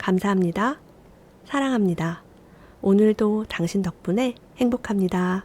감사합니다. 사랑합니다. 오늘도 당신 덕분에 행복합니다.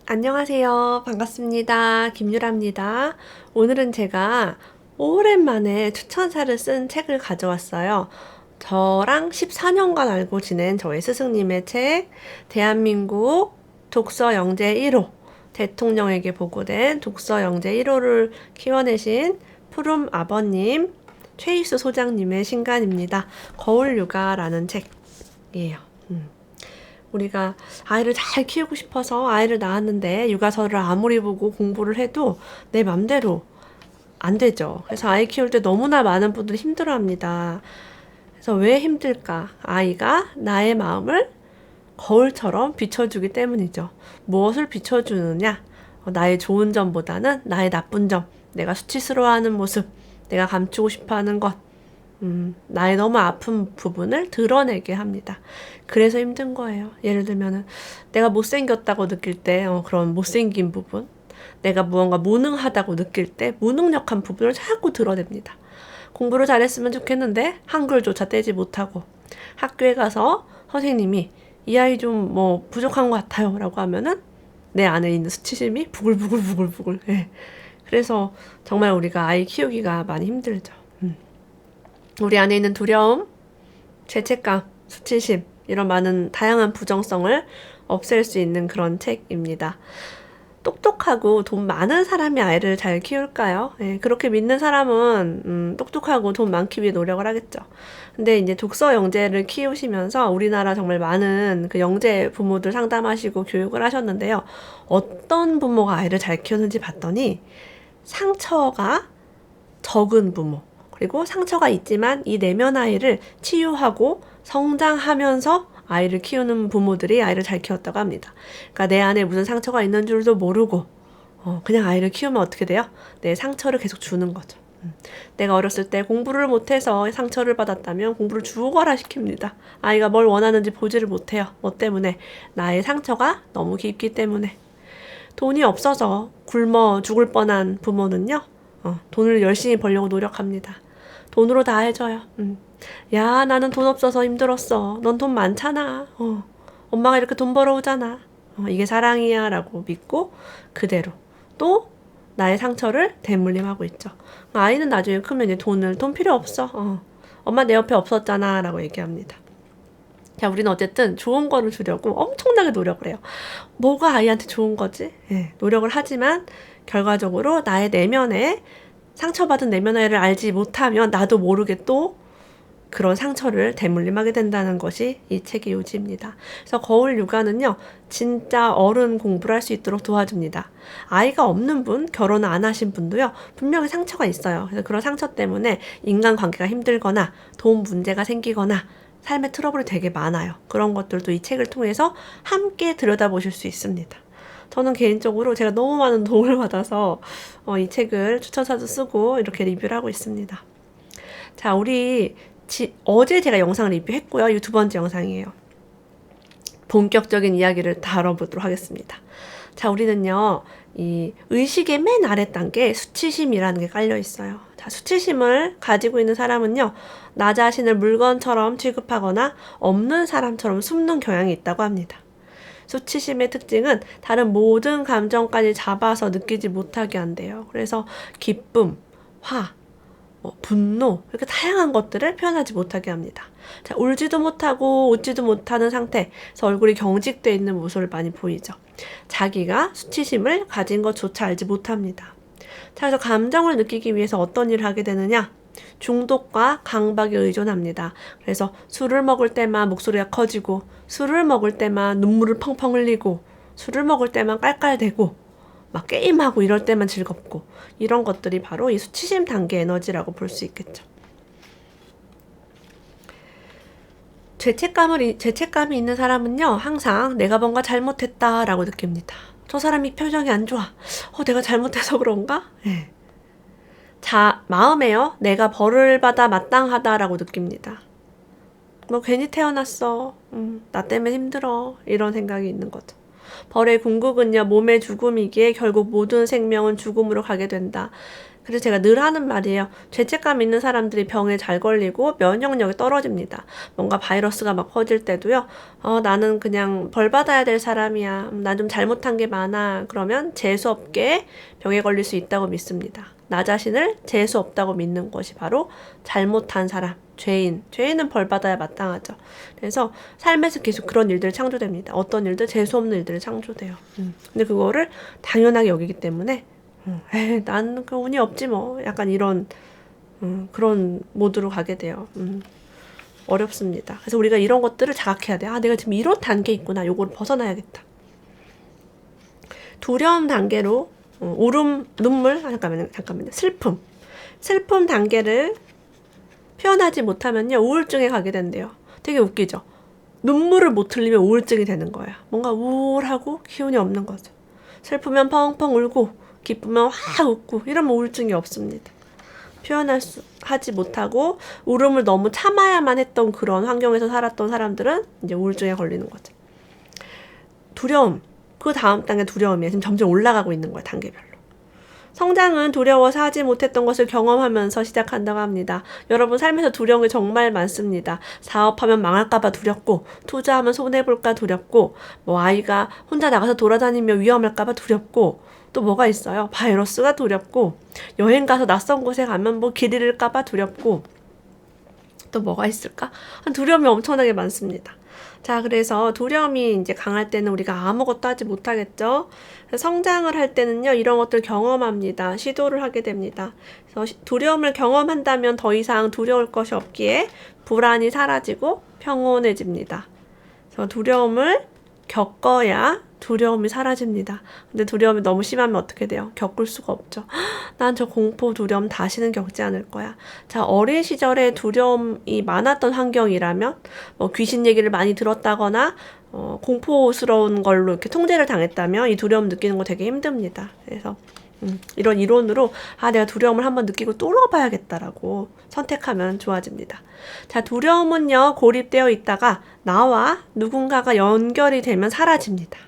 안녕하세요. 반갑습니다. 김유라입니다. 오늘은 제가 오랜만에 추천사를 쓴 책을 가져왔어요. 저랑 14년간 알고 지낸 저의 스승님의 책, 대한민국 독서 영재 1호, 대통령에게 보고된 독서 영재 1호를 키워내신 푸름 아버님, 최희수 소장님의 신간입니다. 거울육아라는 책이에요. 우리가 아이를 잘 키우고 싶어서 아이를 낳았는데 육아서를 아무리 보고 공부를 해도 내 맘대로 안 되죠. 그래서 아이 키울 때 너무나 많은 분들이 힘들어합니다. 그래서 왜 힘들까? 아이가 나의 마음을 거울처럼 비춰주기 때문이죠. 무엇을 비춰주느냐? 나의 좋은 점보다는 나의 나쁜 점, 내가 수치스러워하는 모습, 내가 감추고 싶어하는 것, 나의 너무 아픈 부분을 드러내게 합니다. 그래서 힘든 거예요. 예를 들면은 내가 못생겼다고 느낄 때 그런 못생긴 부분, 내가 무언가 무능하다고 느낄 때 무능력한 부분을 자꾸 드러냅니다. 공부를 잘했으면 좋겠는데 한글조차 떼지 못하고 학교에 가서 선생님이 이 아이 좀 뭐 부족한 것 같아요 라고 하면은 내 안에 있는 수치심이 부글부글. 예. 그래서 정말 우리가 아이 키우기가 많이 힘들죠. 우리 안에 있는 두려움, 죄책감, 수치심 이런 많은 다양한 부정성을 없앨 수 있는 그런 책입니다. 똑똑하고 돈 많은 사람이 아이를 잘 키울까요? 예, 그렇게 믿는 사람은 똑똑하고 돈 많기 위해 노력을 하겠죠. 근데 이제 독서 영재를 키우시면서 우리나라 정말 많은 그 영재 부모들 상담하시고 교육을 하셨는데요. 어떤 부모가 아이를 잘 키우는지 봤더니 상처가 적은 부모, 그리고 상처가 있지만 이 내면 아이를 치유하고 성장하면서 아이를 키우는 부모들이 아이를 잘 키웠다고 합니다. 그러니까 내 안에 무슨 상처가 있는 줄도 모르고 그냥 아이를 키우면 어떻게 돼요? 내 상처를 계속 주는 거죠. 내가 어렸을 때 공부를 못해서 상처를 받았다면 공부를 죽어라 시킵니다. 아이가 뭘 원하는지 보지를 못해요. 뭐 때문에? 나의 상처가 너무 깊기 때문에. 돈이 없어서 굶어 죽을 뻔한 부모는요. 돈을 열심히 벌려고 노력합니다. 돈으로 다 해줘요. 야, 나는 돈 없어서 힘들었어. 넌 돈 많잖아. 엄마가 이렇게 돈 벌어오잖아. 이게 사랑이야 라고 믿고 그대로 또 나의 상처를 대물림하고 있죠. 아이는 나중에 크면 이제 돈 필요 없어. 엄마 내 옆에 없었잖아 라고 얘기합니다. 자, 우리는 어쨌든 좋은 거를 주려고 엄청나게 노력을 해요. 뭐가 아이한테 좋은 거지? 예, 노력을 하지만 결과적으로 나의 내면에 상처받은 내면 아이를 알지 못하면 나도 모르게 또 그런 상처를 대물림하게 된다는 것이 이 책의 요지입니다. 그래서 거울 육아는요, 진짜 어른 공부를 할 수 있도록 도와줍니다. 아이가 없는 분, 결혼 안 하신 분도요, 분명히 상처가 있어요. 그래서 그런 상처 때문에 인간관계가 힘들거나 돈 문제가 생기거나 삶의 트러블이 되게 많아요. 그런 것들도 이 책을 통해서 함께 들여다보실 수 있습니다. 저는 개인적으로 제가 너무 많은 도움을 받아서 이 책을 추천사도 쓰고 이렇게 리뷰를 하고 있습니다. 자, 우리 어제 제가 영상을 리뷰했고요. 이 두 번째 영상이에요. 본격적인 이야기를 다뤄보도록 하겠습니다. 자, 우리는요, 이 의식의 맨 아래 단계에 수치심이라는 게 깔려 있어요. 자, 수치심을 가지고 있는 사람은요, 나 자신을 물건처럼 취급하거나 없는 사람처럼 숨는 경향이 있다고 합니다. 수치심의 특징은 다른 모든 감정까지 잡아서 느끼지 못하게 한대요. 그래서 기쁨, 화, 분노 이렇게 다양한 것들을 표현하지 못하게 합니다. 자, 울지도 못하고 웃지도 못하는 상태에서 얼굴이 경직되어 있는 모습을 많이 보이죠. 자기가 수치심을 가진 것조차 알지 못합니다. 자, 그래서 감정을 느끼기 위해서 어떤 일을 하게 되느냐? 중독과 강박에 의존합니다. 그래서 술을 먹을 때만 목소리가 커지고, 술을 먹을 때만 눈물을 펑펑 흘리고, 술을 먹을 때만 깔깔대고, 막 게임하고 이럴 때만 즐겁고, 이런 것들이 바로 이 수치심 단계 에너지라고 볼 수 있겠죠. 죄책감이 있는 사람은요, 항상 내가 뭔가 잘못했다라고 느낍니다. 저 사람이 표정이 안 좋아. 내가 잘못해서 그런가? 네. 자, 마음에요, 내가 벌을 받아 마땅하다라고 느낍니다. 뭐 괜히 태어났어. 나 때문에 힘들어. 이런 생각이 있는 거죠. 벌의 궁극은요, 몸의 죽음이기에 결국 모든 생명은 죽음으로 가게 된다. 그래서 제가 늘 하는 말이에요. 죄책감 있는 사람들이 병에 잘 걸리고 면역력이 떨어집니다. 뭔가 바이러스가 막 퍼질 때도요. 나는 그냥 벌 받아야 될 사람이야. 난 좀 잘못한 게 많아. 그러면 재수 없게 병에 걸릴 수 있다고 믿습니다. 나 자신을 재수 없다고 믿는 것이 바로 잘못한 사람, 죄인은 벌 받아야 마땅하죠. 그래서 삶에서 계속 그런 일들이 창조됩니다. 어떤 일들, 재수 없는 일들이 창조돼요. 근데 그거를 당연하게 여기기 때문에 에이, 난 그 운이 없지 뭐. 약간 이런 그런 모드로 가게 돼요. 어렵습니다. 그래서 우리가 이런 것들을 자각해야 돼. 아, 내가 지금 이런 단계에 있구나. 요거를 벗어나야겠다. 두려움 단계로 울음, 눈물, 잠깐만요. 슬픔 단계를 표현하지 못하면요. 우울증에 가게 된대요. 되게 웃기죠? 눈물을 못 흘리면 우울증이 되는 거야. 뭔가 우울하고 기운이 없는 거죠. 슬프면 펑펑 울고 기쁘면 확 웃고 이러면 우울증이 없습니다. 하지 못하고 울음을 너무 참아야만 했던 그런 환경에서 살았던 사람들은 이제 우울증에 걸리는 거죠. 두려움. 그 다음 단계 두려움이에요. 지금 점점 올라가고 있는 거예요. 단계별로. 성장은 두려워서 하지 못했던 것을 경험하면서 시작한다고 합니다. 여러분 삶에서 두려운 게 정말 많습니다. 사업하면 망할까봐 두렵고, 투자하면 손해볼까 두렵고, 뭐 아이가 혼자 나가서 돌아다니며 위험할까봐 두렵고, 또 뭐가 있어요? 바이러스가 두렵고, 여행 가서 낯선 곳에 가면 뭐 길 잃을까봐 두렵고, 또 뭐가 있을까? 두려움이 엄청나게 많습니다. 자, 그래서 두려움이 이제 강할 때는 우리가 아무것도 하지 못하겠죠. 성장을 할 때는요, 이런 것들 경험합니다. 시도를 하게 됩니다. 그래서 두려움을 경험한다면 더 이상 두려울 것이 없기에 불안이 사라지고 평온해집니다. 그래서 두려움을 겪어야 두려움이 사라집니다. 근데 두려움이 너무 심하면 어떻게 돼요? 겪을 수가 없죠. 난 저 공포, 두려움 다시는 겪지 않을 거야. 자, 어린 시절에 두려움이 많았던 환경이라면 뭐 귀신 얘기를 많이 들었다거나 공포스러운 걸로 이렇게 통제를 당했다면 이 두려움 느끼는 거 되게 힘듭니다. 그래서 이런 이론으로 내가 두려움을 한번 느끼고 뚫어봐야겠다라고 선택하면 좋아집니다. 자, 두려움은요, 고립되어 있다가 나와 누군가가 연결이 되면 사라집니다.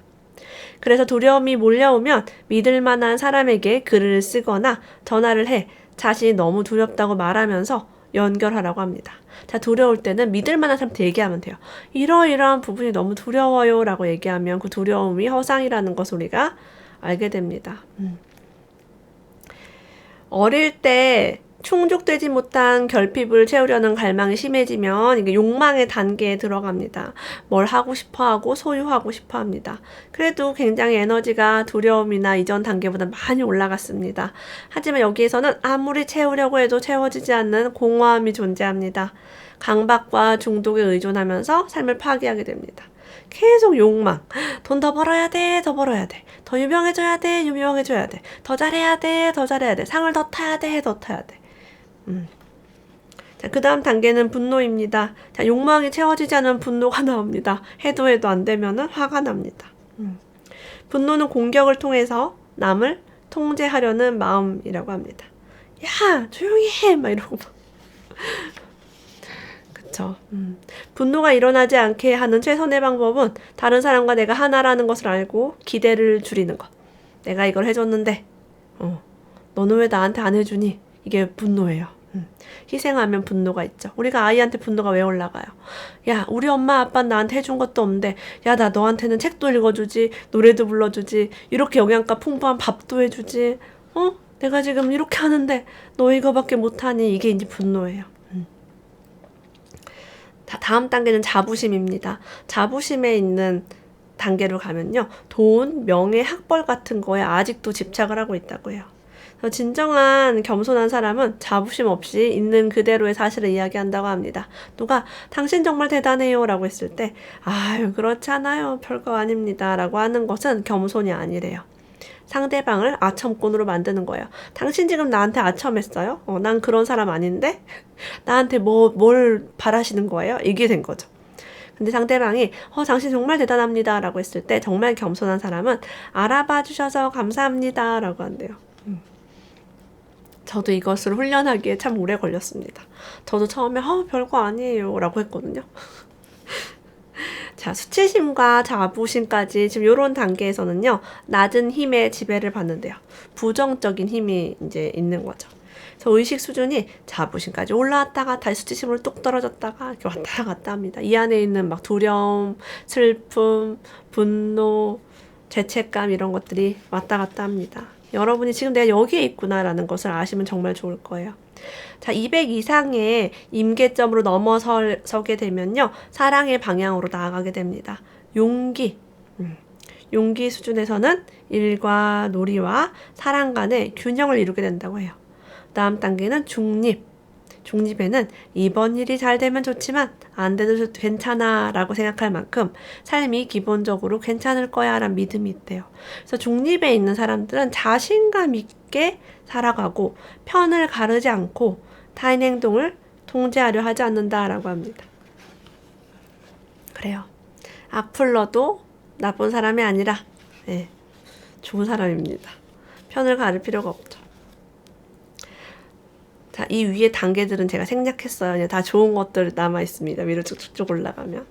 그래서 두려움이 몰려오면 믿을 만한 사람에게 글을 쓰거나 전화를 해 자신이 너무 두렵다고 말하면서 연결하라고 합니다. 자, 두려울 때는 믿을 만한 사람한테 얘기하면 돼요. 이러이러한 부분이 너무 두려워요 라고 얘기하면 그 두려움이 허상이라는 것을 우리가 알게 됩니다. 어릴 때 충족되지 못한 결핍을 채우려는 갈망이 심해지면 이게 욕망의 단계에 들어갑니다. 뭘 하고 싶어 하고 소유하고 싶어 합니다. 그래도 굉장히 에너지가 두려움이나 이전 단계보다 많이 올라갔습니다. 하지만 여기에서는 아무리 채우려고 해도 채워지지 않는 공허함이 존재합니다. 강박과 중독에 의존하면서 삶을 파괴하게 됩니다. 계속 욕망. 돈 더 벌어야 돼, 더 벌어야 돼. 더 유명해져야 돼, 유명해져야 돼. 더 잘해야 돼, 더 잘해야 돼. 상을 더 타야 돼, 더 타야 돼. 자, 그 다음 단계는 분노입니다. 자, 욕망이 채워지지 않은 분노가 나옵니다. 해도 안 되면은 화가 납니다. 분노는 공격을 통해서 남을 통제하려는 마음이라고 합니다. 야, 조용히 해! 막 이러고. 그쵸. 분노가 일어나지 않게 하는 최선의 방법은 다른 사람과 내가 하나라는 것을 알고 기대를 줄이는 것. 내가 이걸 해줬는데, 너는 왜 나한테 안 해주니? 이게 분노예요. 희생하면 분노가 있죠. 우리가 아이한테 분노가 왜 올라가요? 야, 우리 엄마 아빠는 나한테 해준 것도 없는데, 야, 나 너한테는 책도 읽어주지, 노래도 불러주지, 이렇게 영양가 풍부한 밥도 해주지, 내가 지금 이렇게 하는데 너 이거밖에 못하니? 이게 이제 분노예요. 다음 단계는 자부심입니다. 자부심에 있는 단계로 가면요, 돈, 명예, 학벌 같은 거에 아직도 집착을 하고 있다고 해요. 진정한 겸손한 사람은 자부심 없이 있는 그대로의 사실을 이야기한다고 합니다. 누가 당신 정말 대단해요 라고 했을 때 아유 그렇지 않아요 별거 아닙니다 라고 하는 것은 겸손이 아니래요. 상대방을 아첨꾼으로 만드는 거예요. 당신 지금 나한테 아첨했어요? 난 그런 사람 아닌데? 나한테 뭘 바라시는 거예요? 이게 된 거죠. 근데 상대방이 당신 정말 대단합니다 라고 했을 때 정말 겸손한 사람은 알아봐 주셔서 감사합니다 라고 한대요. 저도 이것을 훈련하기에 참 오래 걸렸습니다. 저도 처음에 별거 아니에요 라고 했거든요. 자, 수치심과 자부심까지 지금 요런 단계에서는요, 낮은 힘에 지배를 받는데요. 부정적인 힘이 이제 있는 거죠. 그래서 의식 수준이 자부심까지 올라왔다가 다시 수치심으로 뚝 떨어졌다가 이렇게 왔다 갔다 합니다. 이 안에 있는 막 두려움, 슬픔, 분노, 죄책감 이런 것들이 왔다 갔다 합니다. 여러분이 지금 내가 여기에 있구나라는 것을 아시면 정말 좋을 거예요. 자, 200 이상의 임계점으로 넘어서게 되면요, 사랑의 방향으로 나아가게 됩니다. 용기. 용기 수준에서는 일과 놀이와 사랑 간의 균형을 이루게 된다고 해요. 다음 단계는 중립. 중립에는 이번 일이 잘 되면 좋지만 안 돼도 괜찮아 라고 생각할 만큼 삶이 기본적으로 괜찮을 거야 라는 믿음이 있대요. 그래서 중립에 있는 사람들은 자신감 있게 살아가고 편을 가르지 않고 타인 행동을 통제하려 하지 않는다라고 합니다. 그래요. 악플러도 나쁜 사람이 아니라 좋은 사람입니다. 편을 가를 필요가 없죠. 자, 이 위에 단계들은 제가 생략했어요. 그냥 다 좋은 것들 남아 있습니다. 위로 쭉쭉쭉 올라가면.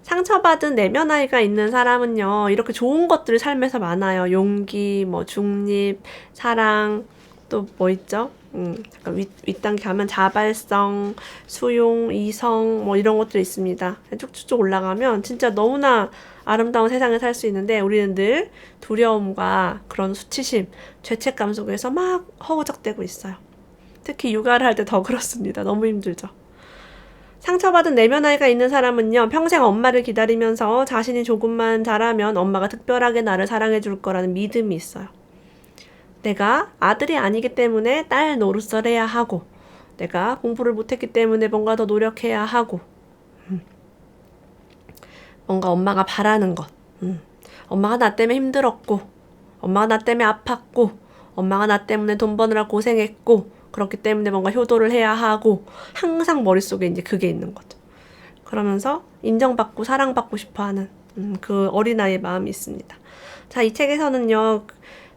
상처받은 내면 아이가 있는 사람은요, 이렇게 좋은 것들이 삶에서 많아요. 용기, 뭐 중립, 사랑, 또 뭐 있죠? 잠깐 윗단계 가면 자발성, 수용, 이성, 뭐 이런 것들이 있습니다. 쭉쭉쭉 올라가면 진짜 너무나 아름다운 세상을 살 수 있는데 우리는 늘 두려움과 그런 수치심, 죄책감 속에서 막 허우적대고 있어요. 특히 육아를 할 때 더 그렇습니다. 너무 힘들죠. 상처받은 내면 아이가 있는 사람은요, 평생 엄마를 기다리면서 자신이 조금만 잘하면 엄마가 특별하게 나를 사랑해 줄 거라는 믿음이 있어요. 내가 아들이 아니기 때문에 딸 노릇을 해야 하고, 내가 공부를 못했기 때문에 뭔가 더 노력해야 하고, 뭔가 엄마가 바라는 것, 엄마가 나 때문에 힘들었고, 엄마가 나 때문에 아팠고, 엄마가 나 때문에 돈 버느라 고생했고, 그렇기 때문에 뭔가 효도를 해야 하고, 항상 머릿속에 이제 그게 있는 거죠. 그러면서 인정받고 사랑받고 싶어하는 그 어린아이의 마음이 있습니다. 자, 이 책에서는요,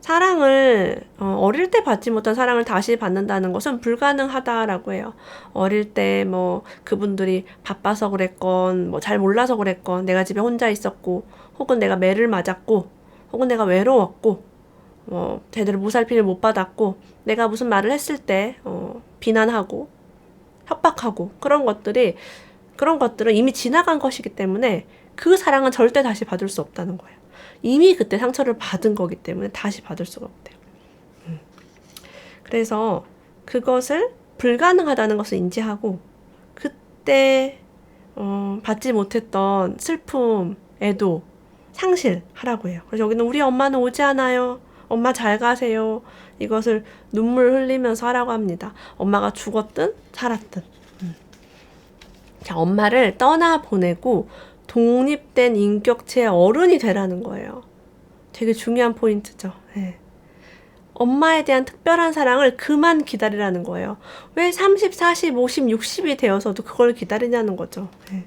사랑을 어릴 때 받지 못한 사랑을 다시 받는다는 것은 불가능하다라고 해요. 어릴 때 뭐 그분들이 바빠서 그랬건 뭐 잘 몰라서 그랬건 내가 집에 혼자 있었고 혹은 내가 매를 맞았고 혹은 내가 외로웠고 제대로 보살핌을 못 받았고 내가 무슨 말을 했을 때 비난하고 협박하고 그런 것들은 이미 지나간 것이기 때문에 그 사랑은 절대 다시 받을 수 없다는 거예요. 이미 그때 상처를 받은 거기 때문에 다시 받을 수가 없대요. 그래서 그것을 불가능하다는 것을 인지하고 그때 받지 못했던 슬픔, 애도 상실하라고 해요. 그래서 여기는 우리 엄마는 오지 않아요. 엄마 잘 가세요. 이것을 눈물 흘리면서 하라고 합니다. 엄마가 죽었든 살았든. 자, 엄마를 떠나보내고 독립된 인격체의 어른이 되라는 거예요. 되게 중요한 포인트죠. 네. 엄마에 대한 특별한 사랑을 그만 기다리라는 거예요. 왜 30, 40, 50, 60이 되어서도 그걸 기다리냐는 거죠. 네.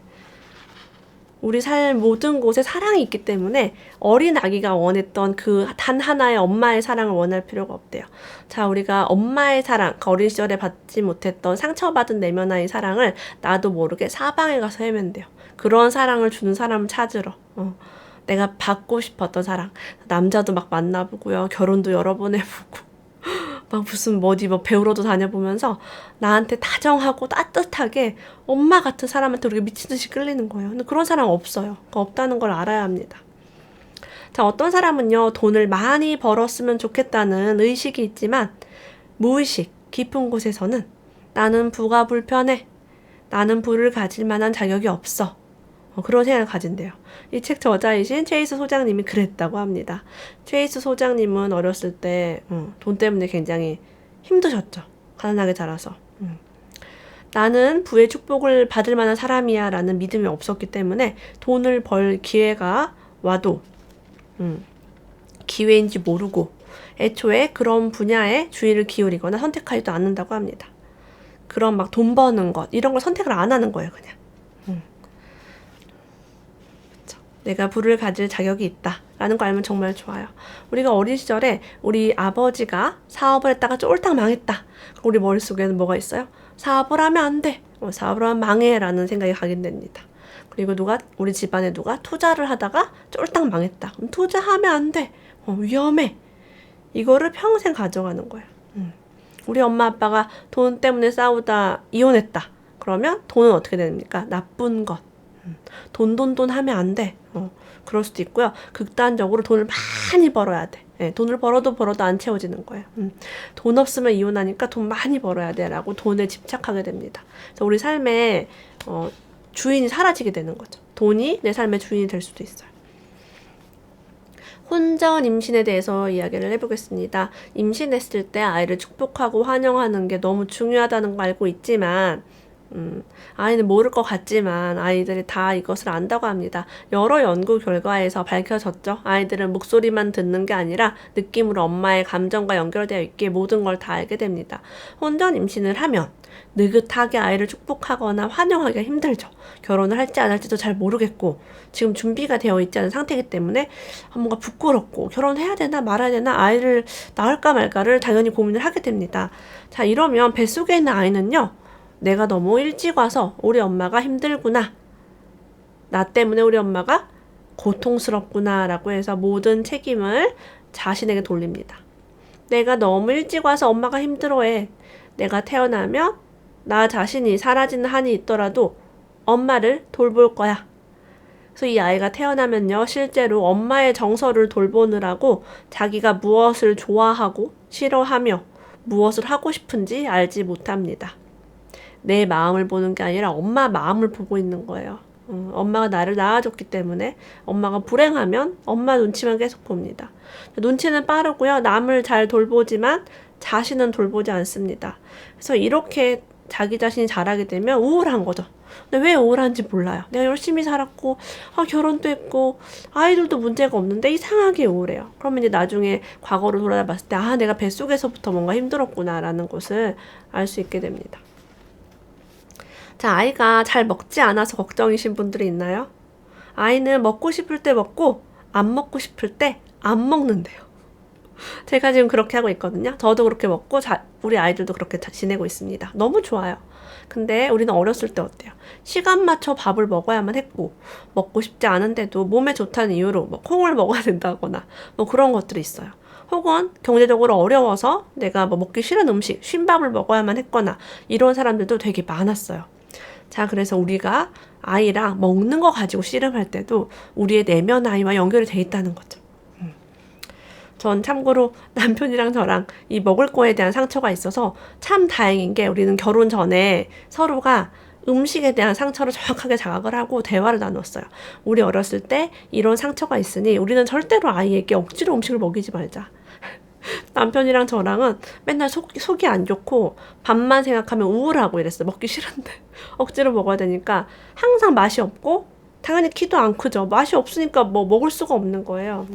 우리 삶 모든 곳에 사랑이 있기 때문에 어린 아기가 원했던 그 단 하나의 엄마의 사랑을 원할 필요가 없대요. 자, 우리가 엄마의 사랑, 어린 시절에 받지 못했던 상처받은 내면 아이 사랑을 나도 모르게 사방에 가서 헤맨대요. 그런 사랑을 주는 사람을 찾으러. 내가 받고 싶었던 사랑. 남자도 막 만나보고요. 결혼도 여러 번 해보고. 막 무슨 어디 배우러도 다녀보면서 나한테 다정하고 따뜻하게 엄마 같은 사람한테 우리가 미친 듯이 끌리는 거예요. 근데 그런 사람 없어요. 없다는 걸 알아야 합니다. 자, 어떤 사람은요, 돈을 많이 벌었으면 좋겠다는 의식이 있지만 무의식, 깊은 곳에서는 나는 부가 불편해. 나는 부를 가질 만한 자격이 없어. 그런 생각을 가진대요. 이 책 저자이신 최이수 소장님이 그랬다고 합니다. 최이수 소장님은 어렸을 때 돈 때문에 굉장히 힘드셨죠. 가난하게 자라서. 나는 부의 축복을 받을 만한 사람이야 라는 믿음이 없었기 때문에 돈을 벌 기회가 와도 기회인지 모르고 애초에 그런 분야에 주의를 기울이거나 선택하지도 않는다고 합니다. 그런 막 돈 버는 것 이런 걸 선택을 안 하는 거예요. 그냥. 내가 부를 가질 자격이 있다라는 거 알면 정말 좋아요. 우리가 어린 시절에 우리 아버지가 사업을 했다가 쫄딱 망했다. 우리 머릿속에는 뭐가 있어요? 사업을 하면 안 돼. 사업을 하면 망해 라는 생각이 각인됩니다. 그리고 우리 집안에 누가 투자를 하다가 쫄딱 망했다. 그럼 투자하면 안 돼. 위험해. 이거를 평생 가져가는 거예요. 우리 엄마 아빠가 돈 때문에 싸우다 이혼했다. 그러면 돈은 어떻게 됩니까? 나쁜 것. 돈 하면 안 돼. 그럴 수도 있고요. 극단적으로 돈을 많이 벌어야 돼. 돈을 벌어도 안 채워지는 거예요. 돈 없으면 이혼하니까 돈 많이 벌어야 돼 라고 돈에 집착하게 됩니다. 그래서 우리 삶에 주인이 사라지게 되는 거죠. 돈이 내 삶의 주인이 될 수도 있어요. 혼전 임신에 대해서 이야기를 해보겠습니다. 임신했을 때 아이를 축복하고 환영하는 게 너무 중요하다는 거 알고 있지만 아이는 모를 것 같지만 아이들이 다 이것을 안다고 합니다. 여러 연구 결과에서 밝혀졌죠. 아이들은 목소리만 듣는 게 아니라 느낌으로 엄마의 감정과 연결되어 있기에 모든 걸 다 알게 됩니다. 혼전 임신을 하면 느긋하게 아이를 축복하거나 환영하기가 힘들죠. 결혼을 할지 안 할지도 잘 모르겠고 지금 준비가 되어 있지 않은 상태이기 때문에 뭔가 부끄럽고 결혼해야 되나 말아야 되나 아이를 낳을까 말까를 당연히 고민을 하게 됩니다. 자, 이러면 뱃속에 있는 아이는요. 내가 너무 일찍 와서 우리 엄마가 힘들구나. 나 때문에 우리 엄마가 고통스럽구나 라고 해서 모든 책임을 자신에게 돌립니다. 내가 너무 일찍 와서 엄마가 힘들어해. 내가 태어나면 나 자신이 사라지는 한이 있더라도 엄마를 돌볼 거야. 그래서 이 아이가 태어나면요. 실제로 엄마의 정서를 돌보느라고 자기가 무엇을 좋아하고 싫어하며 무엇을 하고 싶은지 알지 못합니다. 내 마음을 보는 게 아니라 엄마 마음을 보고 있는 거예요. 엄마가 나를 낳아줬기 때문에 엄마가 불행하면 엄마 눈치만 계속 봅니다. 눈치는 빠르고요. 남을 잘 돌보지만 자신은 돌보지 않습니다. 그래서 이렇게 자기 자신이 자라게 되면 우울한 거죠. 근데 왜 우울한지 몰라요. 내가 열심히 살았고 결혼도 했고 아이들도 문제가 없는데 이상하게 우울해요. 그러면 이제 나중에 과거로 돌아봤을 때 내가 뱃속에서부터 뭔가 힘들었구나 라는 것을 알 수 있게 됩니다. 자, 아이가 잘 먹지 않아서 걱정이신 분들이 있나요? 아이는 먹고 싶을 때 먹고 안 먹고 싶을 때 안 먹는데요. 제가 지금 그렇게 하고 있거든요. 저도 그렇게 먹고 우리 아이들도 그렇게 지내고 있습니다. 너무 좋아요. 근데 우리는 어렸을 때 어때요? 시간 맞춰 밥을 먹어야만 했고 먹고 싶지 않은데도 몸에 좋다는 이유로 콩을 먹어야 된다거나 그런 것들이 있어요. 혹은 경제적으로 어려워서 내가 먹기 싫은 음식, 쉰밥을 먹어야만 했거나 이런 사람들도 되게 많았어요. 자, 그래서 우리가 아이랑 먹는 거 가지고 씨름할 때도 우리의 내면 아이와 연결이 돼 있다는 거죠. 전 참고로 남편이랑 저랑 이 먹을 거에 대한 상처가 있어서 참 다행인 게 우리는 결혼 전에 서로가 음식에 대한 상처를 정확하게 자각을 하고 대화를 나눴어요. 우리 어렸을 때 이런 상처가 있으니 우리는 절대로 아이에게 억지로 음식을 먹이지 말자. 남편이랑 저랑은 맨날 속이 안 좋고 밥만 생각하면 우울하고 이랬어요. 먹기 싫은데 억지로 먹어야 되니까 항상 맛이 없고 당연히 키도 안 크죠. 맛이 없으니까 먹을 수가 없는 거예요.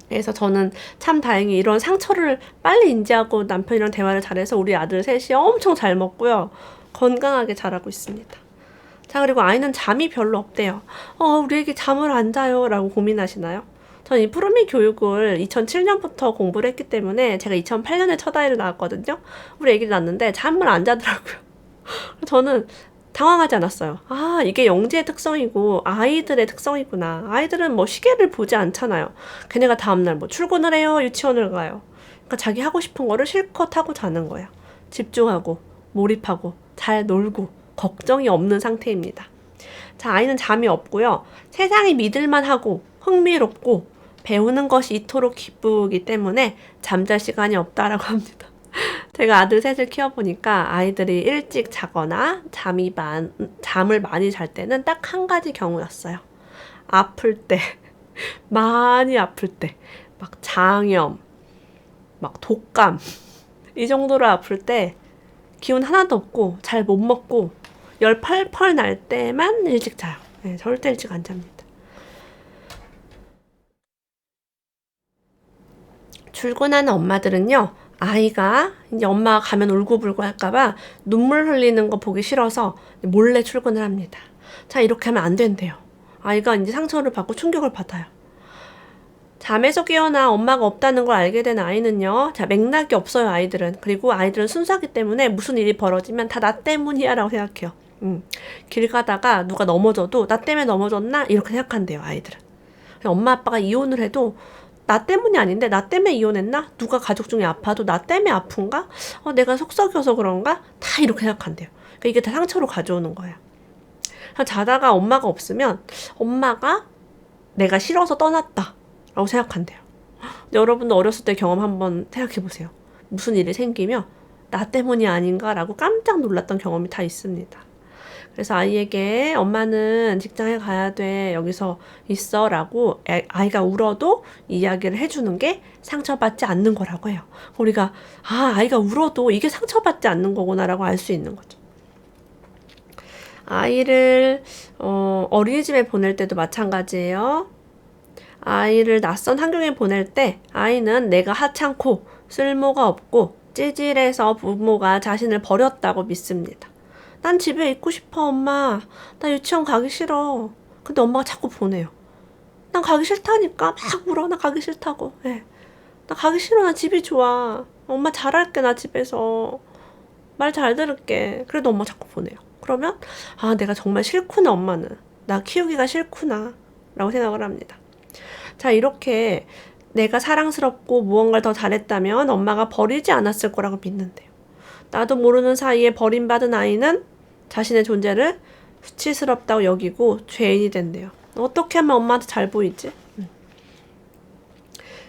그래서 저는 참 다행히 이런 상처를 빨리 인지하고 남편이랑 대화를 잘해서 우리 아들 셋이 엄청 잘 먹고요. 건강하게 자라고 있습니다. 자, 그리고 아이는 잠이 별로 없대요. 우리 애기 잠을 안 자요 라고 고민하시나요? 전 이 푸르미 교육을 2007년부터 공부를 했기 때문에 제가 2008년에 첫 아이를 낳았거든요. 우리 애기를 낳았는데 잠을 안 자더라고요. 저는 당황하지 않았어요. 이게 영재의 특성이고 아이들의 특성이구나. 아이들은 시계를 보지 않잖아요. 걔네가 다음날 출근을 해요, 유치원을 가요. 그러니까 자기 하고 싶은 거를 실컷 하고 자는 거예요. 집중하고 몰입하고 잘 놀고 걱정이 없는 상태입니다. 자, 아이는 잠이 없고요. 세상이 믿을만 하고 흥미롭고 배우는 것이 이토록 기쁘기 때문에 잠잘 시간이 없다라고 합니다. 제가 아들 셋을 키워보니까 아이들이 일찍 자거나 잠을 많이 잘 때는 딱 한 가지 경우였어요. 아플 때, 많이 아플 때, 장염, 독감, 이 정도로 아플 때 기운 하나도 없고 잘 못 먹고 열 펄펄 날 때만 일찍 자요. 절대 일찍 안 잡니다. 출근하는 엄마들은요. 아이가 이제 엄마가 가면 울고불고 할까봐 눈물 흘리는 거 보기 싫어서 몰래 출근을 합니다. 자, 이렇게 하면 안 된대요. 아이가 이제 상처를 받고 충격을 받아요. 잠에서 깨어나 엄마가 없다는 걸 알게 된 아이는요. 자, 맥락이 없어요, 아이들은. 그리고 아이들은 순수하기 때문에 무슨 일이 벌어지면 다 나 때문이야 라고 생각해요. 길 가다가 누가 넘어져도 나 때문에 넘어졌나? 이렇게 생각한대요, 아이들은. 엄마 아빠가 이혼을 해도 나 때문이 아닌데 나 때문에 이혼했나? 누가 가족 중에 아파도 나 때문에 아픈가? 내가 속 썩여서 그런가? 다 이렇게 생각한대요. 그러니까 이게 다 상처로 가져오는 거야. 자다가 엄마가 없으면 엄마가 내가 싫어서 떠났다 라고 생각한대요. 여러분도 어렸을 때 경험 한번 생각해 보세요. 무슨 일이 생기면 나 때문이 아닌가 라고 깜짝 놀랐던 경험이 다 있습니다. 그래서 아이에게 엄마는 직장에 가야 돼, 여기서 있어 라고 아이가 울어도 이야기를 해주는 게 상처받지 않는 거라고 해요. 우리가 아이가 울어도 이게 상처받지 않는 거구나 라고 알 수 있는 거죠. 아이를 어린이집에 보낼 때도 마찬가지예요. 아이를 낯선 환경에 보낼 때 아이는 내가 하찮고 쓸모가 없고 찌질해서 부모가 자신을 버렸다고 믿습니다. 난 집에 있고 싶어, 엄마. 나 유치원 가기 싫어. 근데 엄마가 자꾸 보내요. 난 가기 싫다니까. 막 울어. 나 가기 싫다고. 네. 나 가기 싫어. 나 집이 좋아. 엄마 잘할게, 나 집에서. 말 잘 들을게. 그래도 엄마 자꾸 보내요. 그러면 내가 정말 싫구나, 엄마는. 나 키우기가 싫구나 라고 생각을 합니다. 자, 이렇게 내가 사랑스럽고 무언가를 더 잘했다면 엄마가 버리지 않았을 거라고 믿는데요. 나도 모르는 사이에 버림받은 아이는 자신의 존재를 수치스럽다고 여기고 죄인이 된대요. 어떻게 하면 엄마한테 잘 보이지?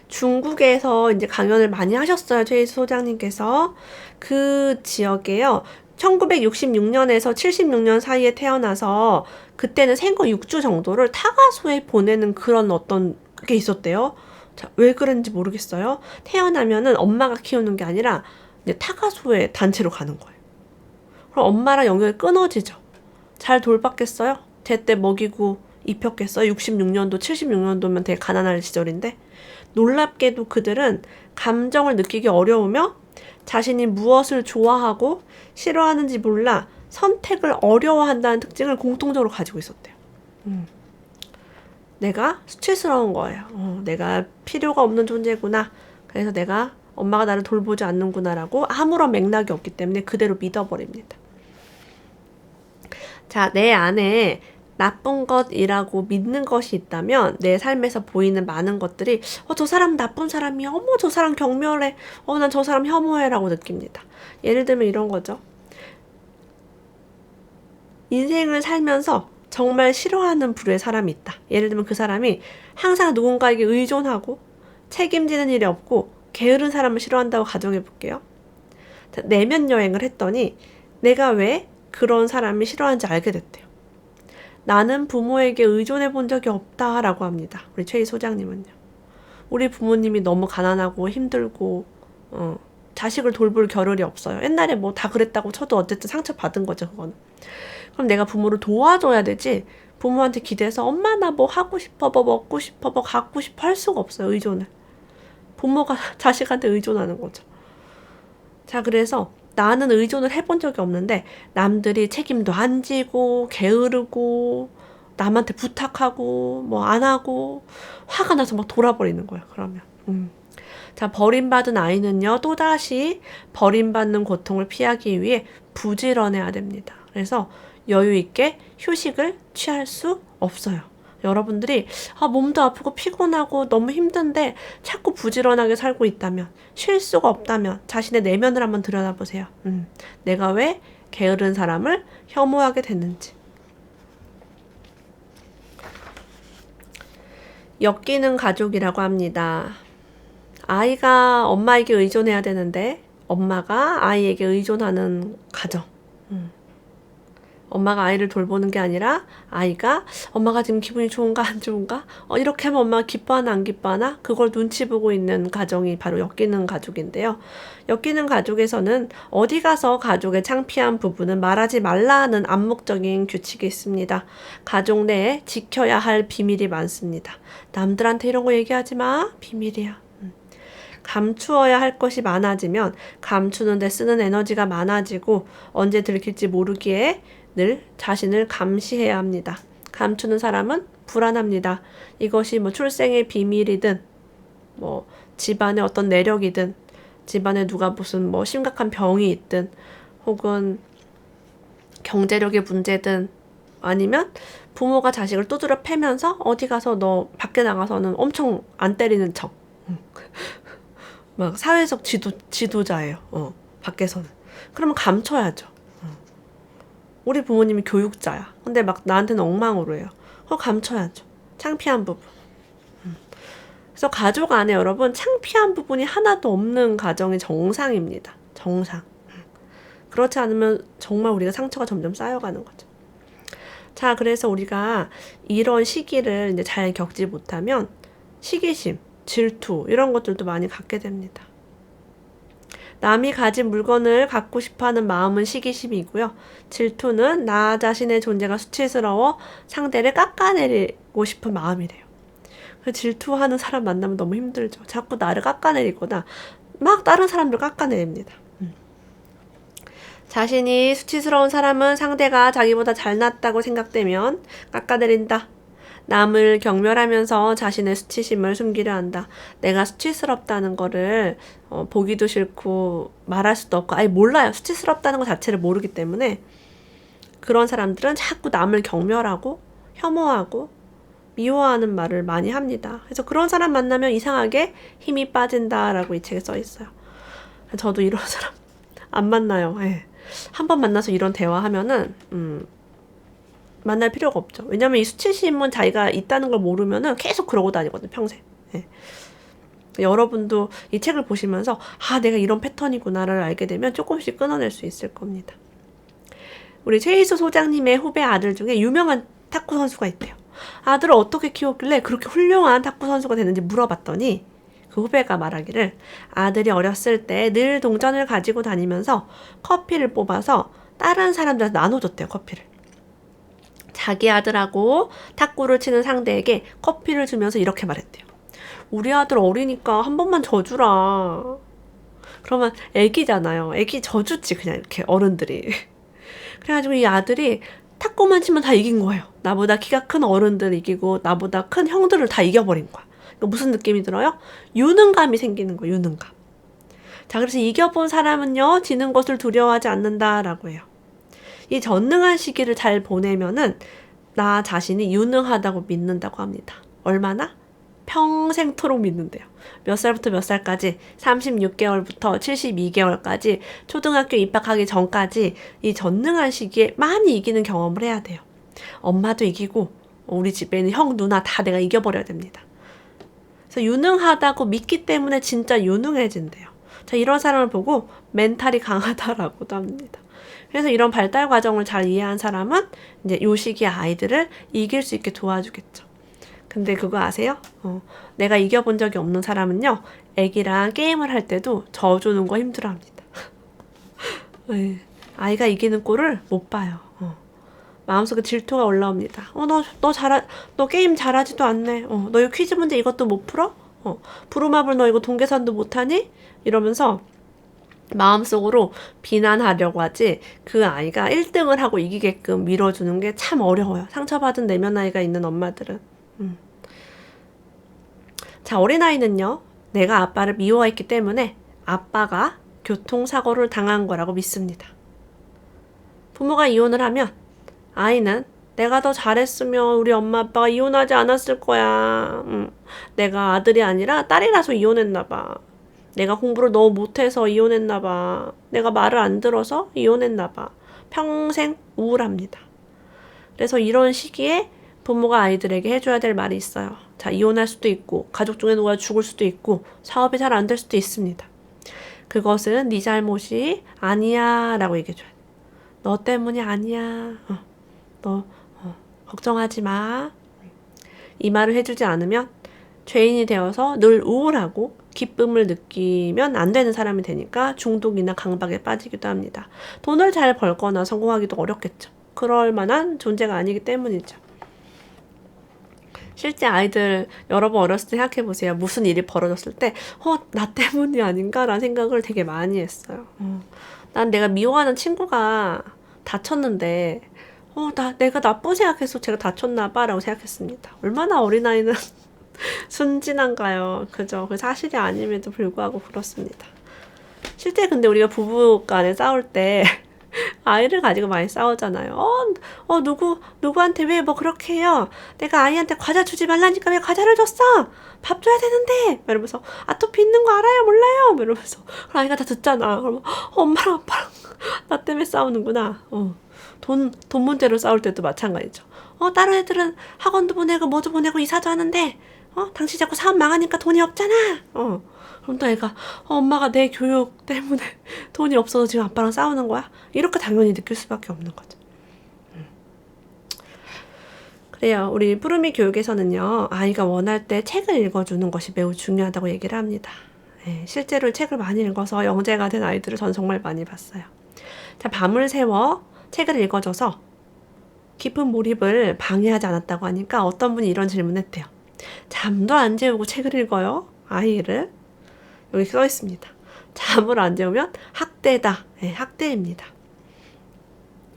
중국에서 이제 강연을 많이 하셨어요. 최희수 소장님께서. 그 지역에요. 1966년에서 76년 사이에 태어나서 그때는 생후 6주 정도를 타가소에 보내는 그런 어떤 게 있었대요. 자, 왜 그런지 모르겠어요. 태어나면은 엄마가 키우는 게 아니라 이제 타가소에 단체로 가는 거예요. 그럼 엄마랑 연결이 끊어지죠. 잘 돌봤겠어요? 제때 먹이고 입혔겠어요? 66년도, 76년도면 되게 가난할 시절인데. 놀랍게도 그들은 감정을 느끼기 어려우며 자신이 무엇을 좋아하고 싫어하는지 몰라 선택을 어려워한다는 특징을 공통적으로 가지고 있었대요. 내가 수치스러운 거예요. 내가 필요가 없는 존재구나. 그래서 내가 엄마가 나를 돌보지 않는구나라고 아무런 맥락이 없기 때문에 그대로 믿어버립니다. 자, 내 안에 나쁜 것이라고 믿는 것이 있다면 내 삶에서 보이는 많은 것들이 저 사람 나쁜 사람이야. 어머, 저 사람 경멸해. 난 저 사람 혐오해 라고 느낍니다. 예를 들면 이런 거죠. 인생을 살면서 정말 싫어하는 부류의 사람이 있다. 예를 들면 그 사람이 항상 누군가에게 의존하고 책임지는 일이 없고 게으른 사람을 싫어한다고 가정해 볼게요. 내면 여행을 했더니 내가 왜 그런 사람이 싫어하는지 알게 됐대요. 나는 부모에게 의존해 본 적이 없다라고 합니다. 우리 최희 소장님은요. 우리 부모님이 너무 가난하고 힘들고 자식을 돌볼 겨를이 없어요. 옛날에 뭐 다 그랬다고 쳐도 어쨌든 상처받은 거죠, 그거는. 그럼 내가 부모를 도와줘야 되지 부모한테 기대서 엄마 나 뭐 하고 싶어, 뭐 먹고 싶어, 뭐 갖고 싶어 할 수가 없어요, 의존을. 부모가 자식한테 의존하는 거죠. 자, 그래서 나는 의존을 해본 적이 없는데 남들이 책임도 안 지고 게으르고 남한테 부탁하고 뭐 안 하고 화가 나서 막 돌아버리는 거예요. 그러면 자, 버림받은 아이는요 또다시 버림받는 고통을 피하기 위해 부지런해야 됩니다. 그래서 여유 있게 휴식을 취할 수 없어요. 여러분들이 몸도 아프고 피곤하고 너무 힘든데 자꾸 부지런하게 살고 있다면, 쉴 수가 없다면 자신의 내면을 한번 들여다보세요. 내가 왜 게으른 사람을 혐오하게 됐는지. 엮이는 가족이라고 합니다. 아이가 엄마에게 의존해야 되는데 엄마가 아이에게 의존하는 가정. 엄마가 아이를 돌보는 게 아니라 아이가 엄마가 지금 기분이 좋은가 안 좋은가? 이렇게 하면 엄마가 기뻐하나 안 기뻐하나? 그걸 눈치 보고 있는 가정이 바로 엮이는 가족인데요. 엮이는 가족에서는 어디 가서 가족의 창피한 부분은 말하지 말라는 암묵적인 규칙이 있습니다. 가족 내에 지켜야 할 비밀이 많습니다. 남들한테 이런 거 얘기하지 마. 비밀이야. 감추어야 할 것이 많아지면 감추는 데 쓰는 에너지가 많아지고 언제 들킬지 모르기에 늘 자신을 감시해야 합니다. 감추는 사람은 불안합니다. 이것이 뭐 출생의 비밀이든 뭐 집안의 어떤 내력이든 집안에 누가 무슨 뭐 심각한 병이 있든 혹은 경제력의 문제든 아니면 부모가 자식을 두드려 패면서 어디 가서 너 밖에 나가서는 엄청 안 때리는 척. 막 사회적 지도자예요. 밖에서는. 그러면 감춰야죠. 우리 부모님이 교육자야. 근데 막 나한테는 엉망으로 해요. 그거 감춰야죠. 창피한 부분. 그래서 가족 안에 여러분 창피한 부분이 하나도 없는 가정이 정상입니다. 정상. 그렇지 않으면 정말 우리가 상처가 점점 쌓여가는 거죠. 자, 그래서 우리가 이런 시기를 이제 잘 겪지 못하면 시기심, 질투 이런 것들도 많이 갖게 됩니다. 남이 가진 물건을 갖고 싶어하는 마음은 시기심이고요. 질투는 나 자신의 존재가 수치스러워 상대를 깎아내리고 싶은 마음이래요. 질투하는 사람 만나면 너무 힘들죠. 자꾸 나를 깎아내리거나 막 다른 사람들 깎아내립니다. 자신이 수치스러운 사람은 상대가 자기보다 잘났다고 생각되면 깎아내린다. 남을 경멸하면서 자신의 수치심을 숨기려 한다. 내가 수치스럽다는 거를 보기도 싫고 말할 수도 없고 아예 몰라요. 수치스럽다는 것 자체를 모르기 때문에 그런 사람들은 자꾸 남을 경멸하고 혐오하고 미워하는 말을 많이 합니다. 그래서 그런 사람 만나면 이상하게 힘이 빠진다라고 이 책에 써 있어요. 저도 이런 사람 안 만나요. 예. 한번 만나서 이런 대화하면은 만날 필요가 없죠. 왜냐면 이 수치심은 자기가 있다는 걸 모르면은 계속 그러고 다니거든요. 평생. 예. 여러분도 이 책을 보시면서 내가 이런 패턴이구나를 알게 되면 조금씩 끊어낼 수 있을 겁니다. 우리 최희수 소장님의 후배 아들 중에 유명한 탁구 선수가 있대요. 아들을 어떻게 키웠길래 그렇게 훌륭한 탁구 선수가 되는지 물어봤더니 그 후배가 말하기를 아들이 어렸을 때 늘 동전을 가지고 다니면서 커피를 뽑아서 다른 사람들한테 나눠줬대요. 커피를. 자기 아들하고 탁구를 치는 상대에게 커피를 주면서 이렇게 말했대요. 우리 아들 어리니까 한 번만 져주라. 그러면 애기잖아요. 애기 져주지 그냥 이렇게 어른들이. 그래가지고 이 아들이 탁구만 치면 다 이긴 거예요. 나보다 키가 큰 어른들 이기고 나보다 큰 형들을 다 이겨버린 거야. 그러니까 무슨 느낌이 들어요? 유능감이 생기는 거예요. 유능감. 자, 그래서 이겨본 사람은요. 지는 것을 두려워하지 않는다라고 해요. 이 전능한 시기를 잘 보내면은 나 자신이 유능하다고 믿는다고 합니다. 얼마나? 평생토록 믿는데요. 몇 살부터 몇 살까지 36개월부터 72개월까지 초등학교 입학하기 전까지 이 전능한 시기에 많이 이기는 경험을 해야 돼요. 엄마도 이기고 우리 집에 있는 형, 누나 다 내가 이겨버려야 됩니다. 그래서 유능하다고 믿기 때문에 진짜 유능해진대요. 자, 이런 사람을 보고 멘탈이 강하다라고도 합니다. 그래서 이런 발달 과정을 잘 이해한 사람은 이제 요 시기에 아이들을 이길 수 있게 도와주겠죠. 근데 그거 아세요? 내가 이겨본 적이 없는 사람은요, 애기랑 게임을 할 때도 져주는 거 힘들어합니다. 네, 아이가 이기는 꼴을 못 봐요. 마음속에 질투가 올라옵니다. 너 게임 잘하지도 않네. 너 이거 퀴즈 문제 이것도 못 풀어? 부루마블 너 이거 동계산도 못하니? 이러면서 마음속으로 비난하려고 하지 그 아이가 1등을 하고 이기게끔 밀어주는 게 참 어려워요. 상처받은 내면 아이가 있는 엄마들은. 자, 어린아이는요. 내가 아빠를 미워했기 때문에 아빠가 교통사고를 당한 거라고 믿습니다. 부모가 이혼을 하면 아이는 내가 더 잘했으면 우리 엄마 아빠가 이혼하지 않았을 거야. 내가 아들이 아니라 딸이라서 이혼했나 봐. 내가 공부를 너무 못해서 이혼했나 봐. 내가 말을 안 들어서 이혼했나 봐. 평생 우울합니다. 그래서 이런 시기에 부모가 아이들에게 해줘야 될 말이 있어요. 자, 이혼할 수도 있고 가족 중에 누가 죽을 수도 있고 사업이 잘 안 될 수도 있습니다. 그것은 네 잘못이 아니야 라고 얘기해줘야 돼. 너 때문이 아니야. 너 걱정하지 마. 이 말을 해주지 않으면 죄인이 되어서 늘 우울하고 기쁨을 느끼면 안 되는 사람이 되니까 중독이나 강박에 빠지기도 합니다. 돈을 잘 벌거나 성공하기도 어렵겠죠. 그럴 만한 존재가 아니기 때문이죠. 실제 아이들 여러 번 어렸을 때 생각해보세요. 무슨 일이 벌어졌을 때 나 때문이 아닌가라는 생각을 되게 많이 했어요. 난 내가 미워하는 친구가 다쳤는데 내가 나쁜 생각해서 제가 다쳤나 봐 라고 생각했습니다. 얼마나 어린아이는 순진한가요? 그죠? 그 사실이 아님에도 불구하고 그렇습니다. 실제 근데 우리가 부부 간에 싸울 때 아이를 가지고 많이 싸우잖아요. 누구한테 왜 뭐 그렇게 해요? 내가 아이한테 과자 주지 말라니까 왜 과자를 줬어? 밥 줘야 되는데! 이러면서, 아토피 있는 거 알아요? 몰라요? 이러면서. 그럼 아이가 다 듣잖아. 그러면, 엄마랑 아빠랑 나 때문에 싸우는구나. 돈 문제로 싸울 때도 마찬가지죠. 다른 애들은 학원도 보내고 뭐도 보내고 이사도 하는데, 당신 자꾸 사업 망하니까 돈이 없잖아. 그럼 또 애가 엄마가 내 교육 때문에 돈이 없어서 지금 아빠랑 싸우는 거야? 이렇게 당연히 느낄 수밖에 없는 거죠. 그래요. 우리 푸르미 교육에서는요. 아이가 원할 때 책을 읽어주는 것이 매우 중요하다고 얘기를 합니다. 실제로 책을 많이 읽어서 영재가 된 아이들을 전 정말 많이 봤어요. 자, 밤을 새워 책을 읽어줘서 깊은 몰입을 방해하지 않았다고 하니까 어떤 분이 이런 질문했대요. 잠도 안 재우고 책을 읽어요? 아이를? 여기 써 있습니다. 잠을 안 재우면 학대다. 학대입니다.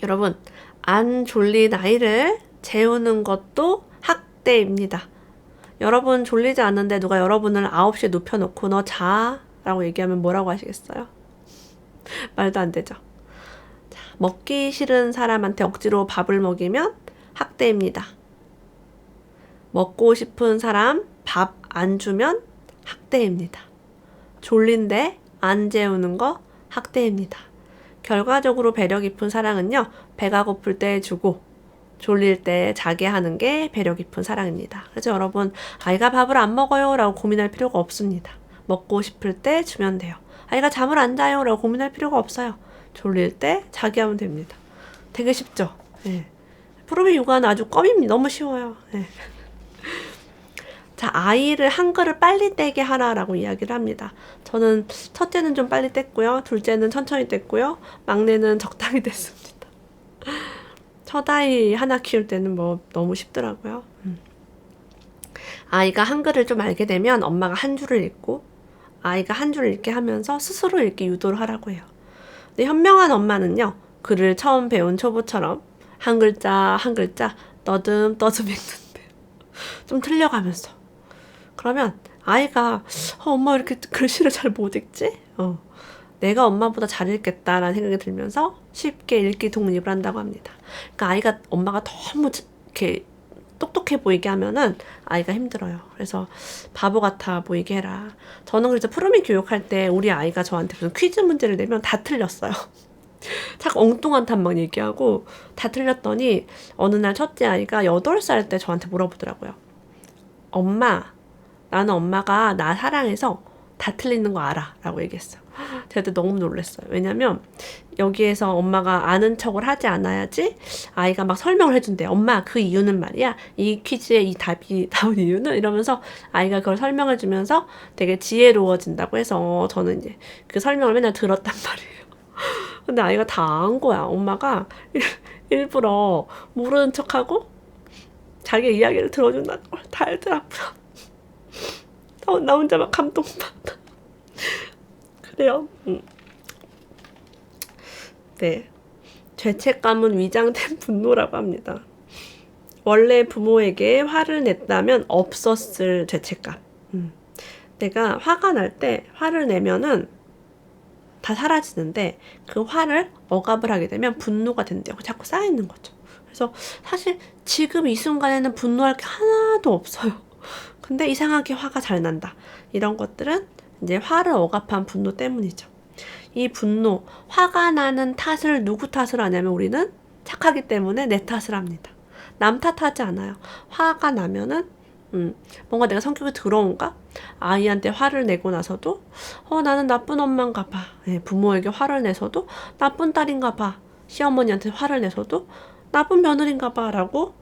여러분, 안 졸린 아이를 재우는 것도 학대입니다. 여러분 졸리지 않는데 누가 여러분을 9시에 눕혀놓고 너 자 라고 얘기하면 뭐라고 하시겠어요? 말도 안 되죠. 자, 먹기 싫은 사람한테 억지로 밥을 먹이면 학대입니다. 먹고 싶은 사람 밥 안 주면 학대입니다. 졸린데 안 재우는 거 학대입니다. 결과적으로 배려 깊은 사랑은요, 배가 고플 때 주고 졸릴 때 자게 하는 게 배려 깊은 사랑입니다. 그래서 여러분, 아이가 밥을 안 먹어요 라고 고민할 필요가 없습니다. 먹고 싶을 때 주면 돼요. 아이가 잠을 안 자요 라고 고민할 필요가 없어요. 졸릴 때 자게 하면 됩니다. 되게 쉽죠? 푸르미 육아는 아주 껌입니다. 너무 쉬워요. 자, 아이를 한글을 빨리 떼게 하라라고 이야기를 합니다. 저는 첫째는 좀 빨리 뗐고요. 둘째는 천천히 뗐고요. 막내는 적당히 뗐습니다. 첫 아이 하나 키울 때는 뭐 너무 쉽더라고요. 아이가 한글을 좀 알게 되면 엄마가 한 줄을 읽고 아이가 한 줄을 읽게 하면서 스스로 읽기 유도를 하라고 해요. 근데 현명한 엄마는요. 글을 처음 배운 초보처럼 한 글자 한 글자 떠듬떠듬 읽는데 좀 틀려가면서 그러면 아이가 엄마 왜 이렇게 글씨를 잘 못 읽지? 내가 엄마보다 잘 읽겠다라는 생각이 들면서 쉽게 읽기 독립을 한다고 합니다. 그러니까 아이가 엄마가 너무 이렇게 똑똑해 보이게 하면은 아이가 힘들어요. 그래서 바보 같아 보이게 해라. 저는 그래서 푸르미 교육할 때 우리 아이가 저한테 무슨 퀴즈 문제를 내면 다 틀렸어요. 자꾸 엉뚱한 탐막 얘기하고 다 틀렸더니 어느 날 첫째 아이가 8살 때 저한테 물어보더라고요. 엄마, 나는 엄마가 나 사랑해서 다 틀리는 거 알아 라고 얘기했어요. 제가 너무 놀랐어요. 왜냐면 여기에서 엄마가 아는 척을 하지 않아야지 아이가 막 설명을 해준대요. 엄마 그 이유는 말이야. 이 퀴즈에 이 답이 나온 이유는 이러면서 아이가 그걸 설명해주면서 되게 지혜로워진다고 해서 저는 이제 그 설명을 맨날 들었단 말이에요. 근데 아이가 다 안 거야. 엄마가 일부러 모르는 척하고 자기 이야기를 들어준다는 걸 다 알더라고요. 나 혼자 막 감동받아. 그래요. 네. 죄책감은 위장된 분노라고 합니다. 원래 부모에게 화를 냈다면 없었을 죄책감. 내가 화가 날 때 화를 내면은 다 사라지는데 그 화를 억압을 하게 되면 분노가 된대요. 자꾸 쌓이는 거죠. 그래서 사실 지금 이 순간에는 분노할 게 하나도 없어요. 근데 이상하게 화가 잘 난다. 이런 것들은 이제 화를 억압한 분노 때문이죠. 이 분노, 화가 나는 탓을 누구 탓을 하냐면 우리는 착하기 때문에 내 탓을 합니다. 남 탓하지 않아요. 화가 나면은 뭔가 내가 성격이 더러운가? 아이한테 화를 내고 나서도 나는 나쁜 엄마인가 봐. 부모에게 화를 내서도 나쁜 딸인가 봐. 시어머니한테 화를 내서도 나쁜 며느리인가 봐 라고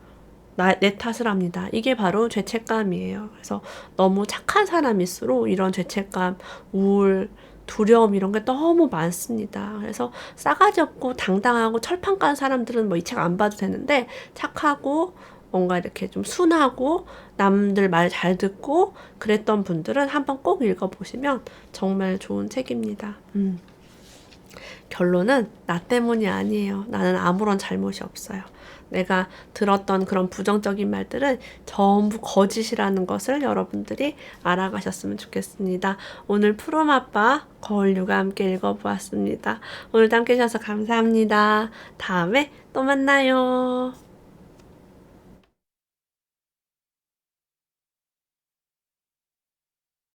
내 탓을 합니다. 이게 바로 죄책감이에요. 그래서 너무 착한 사람일수록 이런 죄책감, 우울, 두려움 이런 게 너무 많습니다. 그래서 싸가지 없고 당당하고 철판 깐 사람들은 뭐 이 책 안 봐도 되는데 착하고 뭔가 이렇게 좀 순하고 남들 말 잘 듣고 그랬던 분들은 한번 꼭 읽어보시면 정말 좋은 책입니다. 결론은 나 때문이 아니에요. 나는 아무런 잘못이 없어요. 내가 들었던 그런 부정적인 말들은 전부 거짓이라는 것을 여러분들이 알아가셨으면 좋겠습니다. 오늘 푸른아빠 거울류가 함께 읽어보았습니다. 오늘도 함께 해주셔서 감사합니다. 다음에 또 만나요.